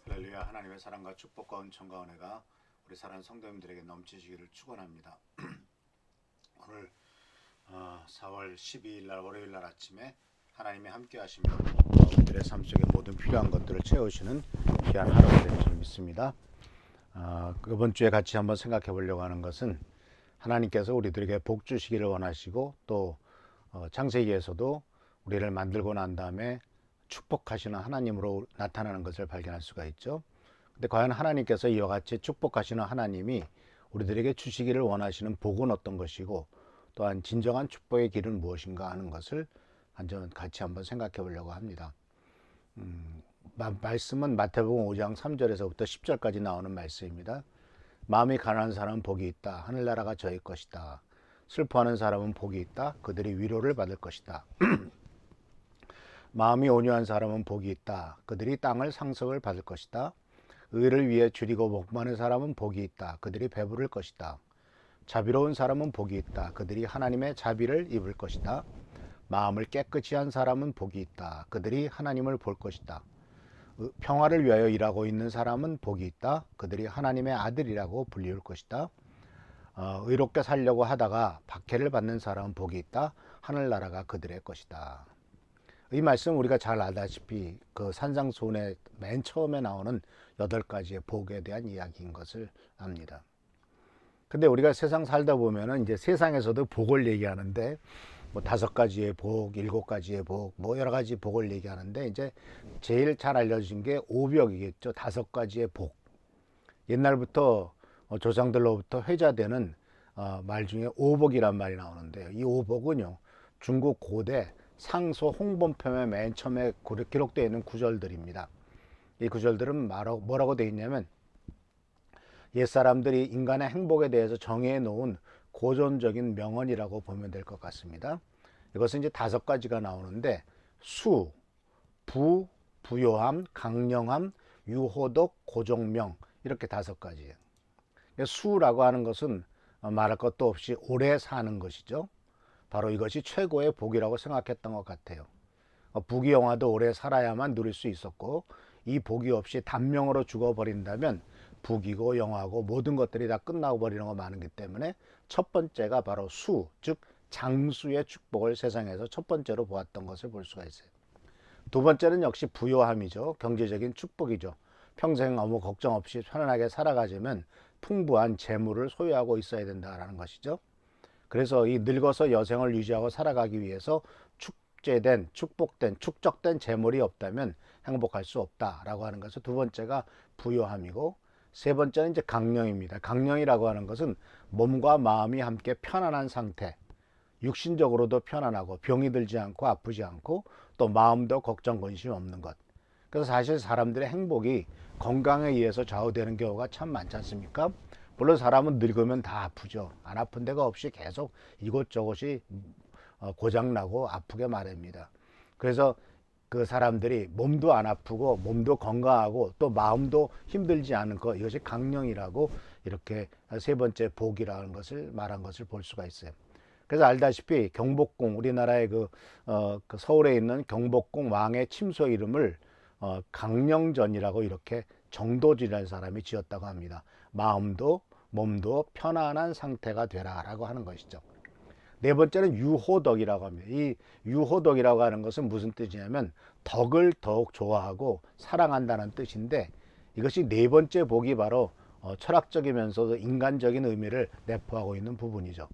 할렐루야. 하나님의 사랑과 축복과 은총과 은혜가 우리 사랑하는 성도님들에게 넘치시기를 축원합니다. 오늘 4월 12일 날 월요일 날 아침에 하나님이 함께 하시며 우리들의 삶 속에 모든 필요한 것들을 채우시는 귀한 하루가 될 줄 믿습니다. 이번 주에 같이 한번 생각해 보려고 하는 것은 하나님께서 우리들에게 복 주시기를 원하시고 또 창세기에서도 우리를 만들고 난 다음에 축복하시는 하나님으로 나타나는 것을 발견할 수가 있죠. 근데 과연 하나님께서 이와 같이 축복하시는 하나님이 우리들에게 주시기를 원하시는 복은 어떤 것이고 또한 진정한 축복의 길은 무엇인가 하는 것을 같이 한번 생각해 보려고 합니다. 말씀은 마태복음 5장 3절에서부터 10절까지 나오는 말씀입니다. 마음이 가난한 사람은 복이 있다. 하늘나라가 저의 것이다. 슬퍼하는 사람은 복이 있다. 그들이 위로를 받을 것이다. 마음이 온유한 사람은 복이 있다. 그들이 땅을 상속을 받을 것이다. 의를 위해 줄이고 목마른 사람은 복이 있다. 그들이 배부를 것이다. 자비로운 사람은 복이 있다. 그들이 하나님의 자비를 입을 것이다. 마음을 깨끗이 한 사람은 복이 있다. 그들이 하나님을 볼 것이다. 평화를 위하여 일하고 있는 사람은 복이 있다. 그들이 하나님의 아들이라고 불리울 것이다. 의롭게 살려고 하다가 박해를 받는 사람은 복이 있다. 하늘나라가 그들의 것이다. 이 말씀 우리가 잘 알다시피 그 산상수훈의 맨 처음에 나오는 8가지의 복에 대한 이야기인 것을 압니다. 근데 우리가 세상 살다 보면은 이제 세상에서도 복을 얘기하는데 뭐 5가지의 복, 7가지의 복, 뭐 여러 가지 복을 얘기하는데 이제 제일 잘 알려진 게 오벽이겠죠. 5가지의 복. 옛날부터 조상들로부터 회자되는 말 중에 오복이란 말이 나오는데요. 이 오복은요, 중국 고대 상소 홍범편의 맨 처음에 기록되어 있는 구절들입니다. 이 구절들은 뭐라고 되어 있냐면 옛사람들이 인간의 행복에 대해서 정해 놓은 고전적인 명언이라고 보면 될 것 같습니다. 이것은 이제 5가지가 나오는데 수, 부, 부요함, 강령함, 유호덕, 고종명 이렇게 5가지예요. 수라고 하는 것은 말할 것도 없이 오래 사는 것이죠. 바로 이것이 최고의 복이라고 생각했던 것 같아요. 부귀영화도 오래 살아야만 누릴 수 있었고 이 복이 없이 단명으로 죽어버린다면 부귀고 영화고 모든 것들이 다 끝나고 버리는 거 많기 때문에 첫 번째가 바로 수, 즉 장수의 축복을 세상에서 첫 번째로 보았던 것을 볼 수가 있어요. 두 번째는 역시 부요함이죠. 경제적인 축복이죠. 평생 아무 걱정 없이 편안하게 살아가려면 풍부한 재물을 소유하고 있어야 된다는 것이죠. 그래서 이 늙어서 여생을 유지하고 살아가기 위해서 축복된, 축적된 재물이 없다면 행복할 수 없다라고 하는 것은 두 번째가 부요함이고, 세 번째는 이제 강령입니다. 강령이라고 하는 것은 몸과 마음이 함께 편안한 상태, 육신적으로도 편안하고 병이 들지 않고 아프지 않고 또 마음도 걱정 근심 없는 것. 그래서 사실 사람들의 행복이 건강에 의해서 좌우되는 경우가 참 많지 않습니까? 물론 사람은 늙으면 다 아프죠. 안 아픈 데가 없이 계속 이곳저곳이 고장나고 아프게 마련입니다. 그래서 그 사람들이 몸도 안 아프고 몸도 건강하고 또 마음도 힘들지 않은 것, 이것이 강령이라고 이렇게 세 번째 복이라는 것을 말한 것을 볼 수가 있어요. 그래서 알다시피 경복궁, 우리나라의 그 서울에 있는 경복궁 왕의 침소 이름을 강령전이라고 이렇게 정도지라는 사람이 지었다고 합니다. 마음도 몸도 편안한 상태가 되라라고 하는 것이죠. 네 번째는 유호덕이라고 합니다. 이 유호덕이라고 하는 것은 무슨 뜻이냐면 덕을 더욱 좋아하고 사랑한다는 뜻인데, 이것이 네 번째 복이 바로 철학적이면서도 인간적인 의미를 내포하고 있는 부분이죠.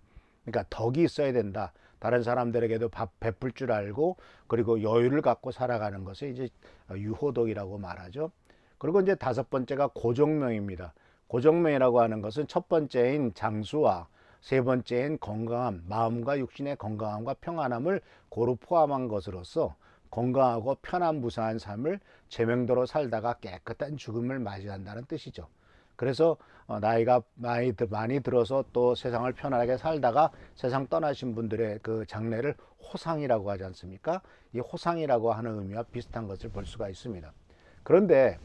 그러니까 덕이 있어야 된다. 다른 사람들에게도 베풀 줄 알고 그리고 여유를 갖고 살아가는 것을 이제 유호덕이라고 말하죠. 그리고 이제 다섯 번째가 고정명입니다. 고정명이라고 하는 것은 첫 번째인 장수와 세 번째인 건강함, 마음과 육신의 건강함과 평안함을 고루 포함한 것으로서 건강하고 편안 무사한 삶을 제명도로 살다가 깨끗한 죽음을 맞이한다는 뜻이죠. 그래서 나이가 많이 들어서 또 세상을 편안하게 살다가 세상 떠나신 분들의 그 장례를 호상이라고 하지 않습니까? 이 호상이라고 하는 의미와 비슷한 것을 볼 수가 있습니다. 그런데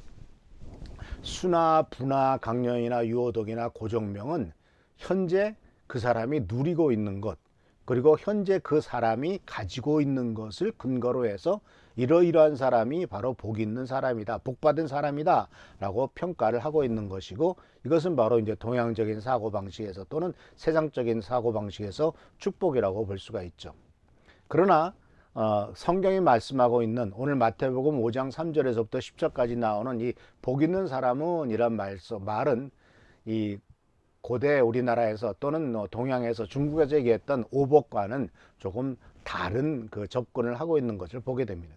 수나 부나 강령이나 유호덕이나 고정명은 현재 그 사람이 누리고 있는 것, 그리고 현재 그 사람이 가지고 있는 것을 근거로 해서 이러이러한 사람이 바로 복 있는 사람이다, 복 받은 사람이다 라고 평가를 하고 있는 것이고, 이것은 바로 이제 동양적인 사고방식에서 또는 세상적인 사고방식에서 축복이라고 볼 수가 있죠. 그러나 성경이 말씀하고 있는 오늘 마태복음 5장 3절에서부터 10절까지 나오는 이 복 있는 사람은 이란 말은 이 고대 우리나라에서 또는 동양에서 중국에서 얘기했던 오복과는 조금 다른 그 접근을 하고 있는 것을 보게 됩니다.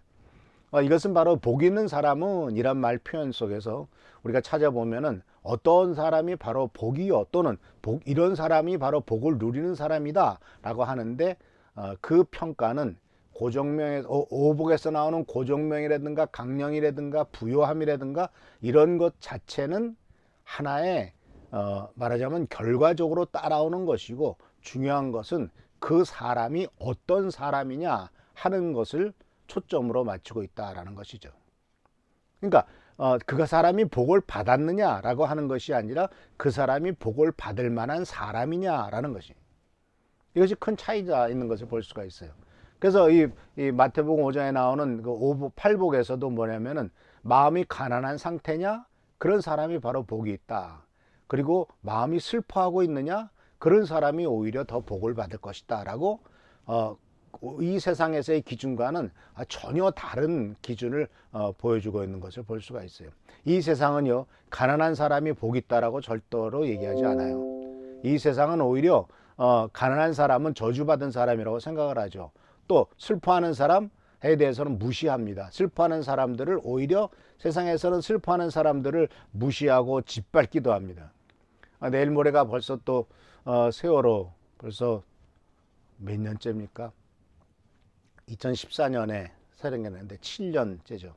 이것은 바로 복 있는 사람은 이란 말 표현 속에서 우리가 찾아보면은 어떤 사람이 바로 복이요 또는 이런 사람이 바로 복을 누리는 사람이다 라고 하는데, 그 평가는 고정명에서 오복에서 나오는 고정명이라든가 강령이라든가 부요함이라든가 이런 것 자체는 하나의 말하자면 결과적으로 따라오는 것이고, 중요한 것은 그 사람이 어떤 사람이냐 하는 것을 초점으로 맞추고 있다라는 것이죠. 그러니까 그 사람이 복을 받았느냐라고 하는 것이 아니라 그 사람이 복을 받을 만한 사람이냐라는 것이, 이것이 큰 차이가 있는 것을 볼 수가 있어요. 그래서 이 마태복음 5장에 나오는 그 팔복에서도 뭐냐면은 마음이 가난한 상태냐, 그런 사람이 바로 복이 있다. 그리고 마음이 슬퍼하고 있느냐, 그런 사람이 오히려 더 복을 받을 것이다 라고 이 세상에서의 기준과는 전혀 다른 기준을 보여주고 있는 것을 볼 수가 있어요. 이 세상은요, 가난한 사람이 복 있다라고 절대로 얘기하지 않아요. 이 세상은 오히려 가난한 사람은 저주받은 사람이라고 생각을 하죠. 또 슬퍼하는 사람에 대해서는 무시합니다. 슬퍼하는 사람들을 오히려 세상에서는 슬퍼하는 사람들을 무시하고 짓밟기도 합니다. 내일 모레가 벌써 또 세월호 벌써 몇 년째입니까? 2014년에 살인했는데 7년째죠.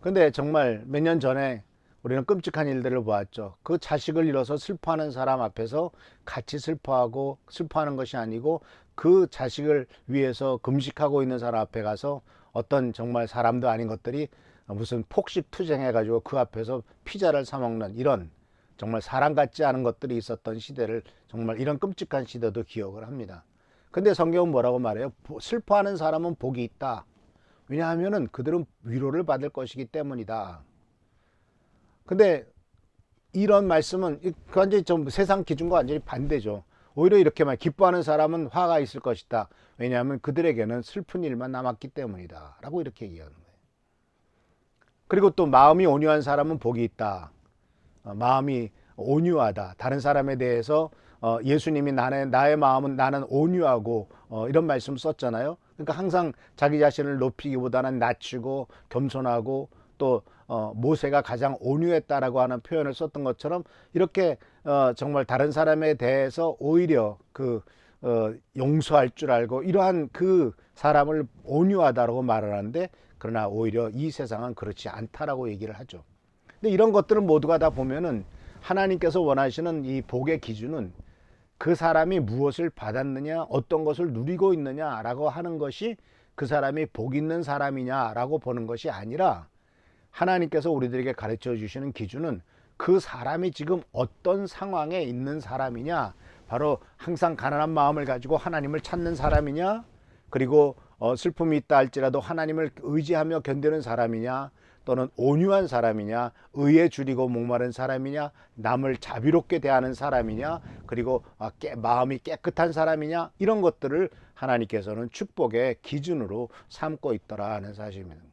근데 정말 몇 년 전에 우리는 끔찍한 일들을 보았죠. 그 자식을 잃어서 슬퍼하는 사람 앞에서 같이 슬퍼하고, 슬퍼하는 것이 아니고 그 자식을 위해서 금식하고 있는 사람 앞에 가서 어떤 정말 사람도 아닌 것들이 무슨 폭식 투쟁해가지고 그 앞에서 피자를 사 먹는 이런 정말 사람 같지 않은 것들이 있었던 시대를, 정말 이런 끔찍한 시대도 기억을 합니다. 근데 성경은 뭐라고 말해요? 슬퍼하는 사람은 복이 있다. 왜냐하면은 그들은 위로를 받을 것이기 때문이다. 근데 이런 말씀은 완전히 좀 세상 기준과 완전히 반대죠. 오히려 이렇게 말, 기뻐하는 사람은 화가 있을 것이다. 왜냐하면 그들에게는 슬픈 일만 남았기 때문이다 라고 이렇게 얘기하는 거예요. 그리고 또 마음이 온유한 사람은 복이 있다. 마음이 온유하다. 다른 사람에 대해서 예수님이 나의 마음은 나는 온유하고 이런 말씀 썼잖아요. 그러니까 항상 자기 자신을 높이기보다는 낮추고 겸손하고, 또 모세가 가장 온유했다라고 하는 표현을 썼던 것처럼 이렇게 정말 다른 사람에 대해서 오히려 용서할 줄 알고 이러한 그 사람을 온유하다라고 말을 하는데, 그러나 오히려 이 세상은 그렇지 않다라고 얘기를 하죠. 근데 이런 것들은 모두가 다 보면은 하나님께서 원하시는 이 복의 기준은 그 사람이 무엇을 받았느냐, 어떤 것을 누리고 있느냐라고 하는 것이 그 사람이 복 있는 사람이냐라고 보는 것이 아니라, 하나님께서 우리들에게 가르쳐 주시는 기준은 그 사람이 지금 어떤 상황에 있는 사람이냐, 바로 항상 가난한 마음을 가지고 하나님을 찾는 사람이냐, 그리고 슬픔이 있다 할지라도 하나님을 의지하며 견디는 사람이냐, 또는 온유한 사람이냐, 의에 줄이고 목마른 사람이냐, 남을 자비롭게 대하는 사람이냐, 그리고 마음이 깨끗한 사람이냐, 이런 것들을 하나님께서는 축복의 기준으로 삼고 있더라 하는 사실입니다.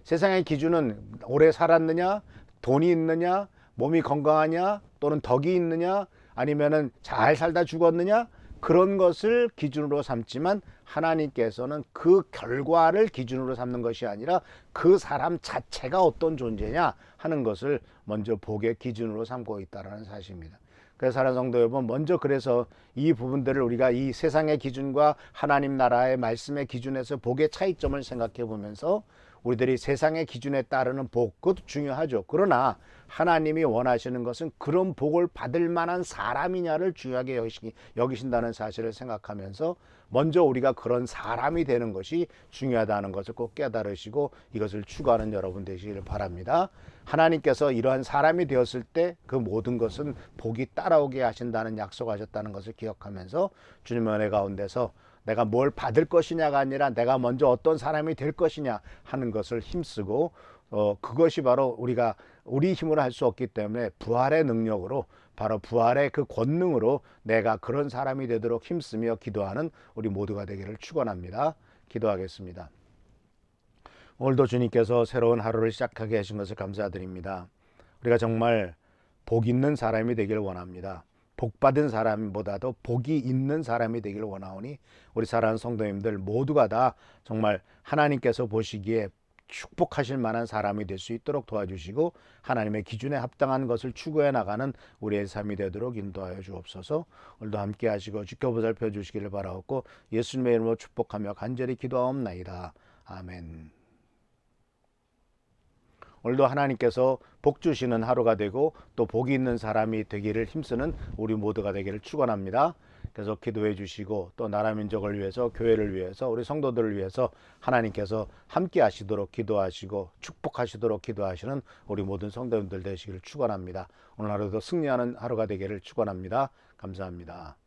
세상의 기준은 오래 살았느냐, 돈이 있느냐, 몸이 건강하냐, 또는 덕이 있느냐, 아니면은 잘 살다 죽었느냐, 그런 것을 기준으로 삼지만 하나님께서는 그 결과를 기준으로 삼는 것이 아니라 그 사람 자체가 어떤 존재냐 하는 것을 먼저 복의 기준으로 삼고 있다는 사실입니다. 그래서 사랑하는 성도 여러분, 먼저 그래서 이 부분들을 우리가 이 세상의 기준과 하나님 나라의 말씀의 기준에서 복의 차이점을 생각해 보면서 우리들이 세상의 기준에 따르는 복, 그것도 중요하죠. 그러나 하나님이 원하시는 것은 그런 복을 받을 만한 사람이냐를 중요하게 여기신다는 사실을 생각하면서 먼저 우리가 그런 사람이 되는 것이 중요하다는 것을 꼭 깨달으시고 이것을 추구하는 여러분 되시기를 바랍니다. 하나님께서 이러한 사람이 되었을 때 그 모든 것은 복이 따라오게 하신다는 약속하셨다는 것을 기억하면서 주님의 은혜 가운데서 내가 뭘 받을 것이냐가 아니라 내가 먼저 어떤 사람이 될 것이냐 하는 것을 힘쓰고 그것이 바로 우리가 우리 힘으로 할 수 없기 때문에 부활의 능력으로 바로 부활의 그 권능으로 내가 그런 사람이 되도록 힘쓰며 기도하는 우리 모두가 되기를 축원합니다. 기도하겠습니다. 오늘도 주님께서 새로운 하루를 시작하게 하신 것을 감사드립니다. 우리가 정말 복 있는 사람이 되기를 원합니다. 복 받은 사람보다도 복이 있는 사람이 되기를 원하오니 우리 사랑하는 성도님들 모두가 다 정말 하나님께서 보시기에 축복하실 만한 사람이 될 수 있도록 도와주시고 하나님의 기준에 합당한 것을 추구해 나가는 우리의 삶이 되도록 인도하여 주옵소서. 오늘도 함께 하시고 지켜보살펴 주시기를 바라옵고 예수님의 이름으로 축복하며 간절히 기도하옵나이다. 아멘. 오늘도 하나님께서 복 주시는 하루가 되고 또 복이 있는 사람이 되기를 힘쓰는 우리 모두가 되기를 축원합니다. 계속 기도해 주시고 또 나라 민족을 위해서 교회를 위해서 우리 성도들을 위해서 하나님께서 함께 하시도록 기도하시고 축복하시도록 기도하시는 우리 모든 성도님들 되시기를 축원합니다. 오늘 하루도 승리하는 하루가 되기를 축원합니다. 감사합니다.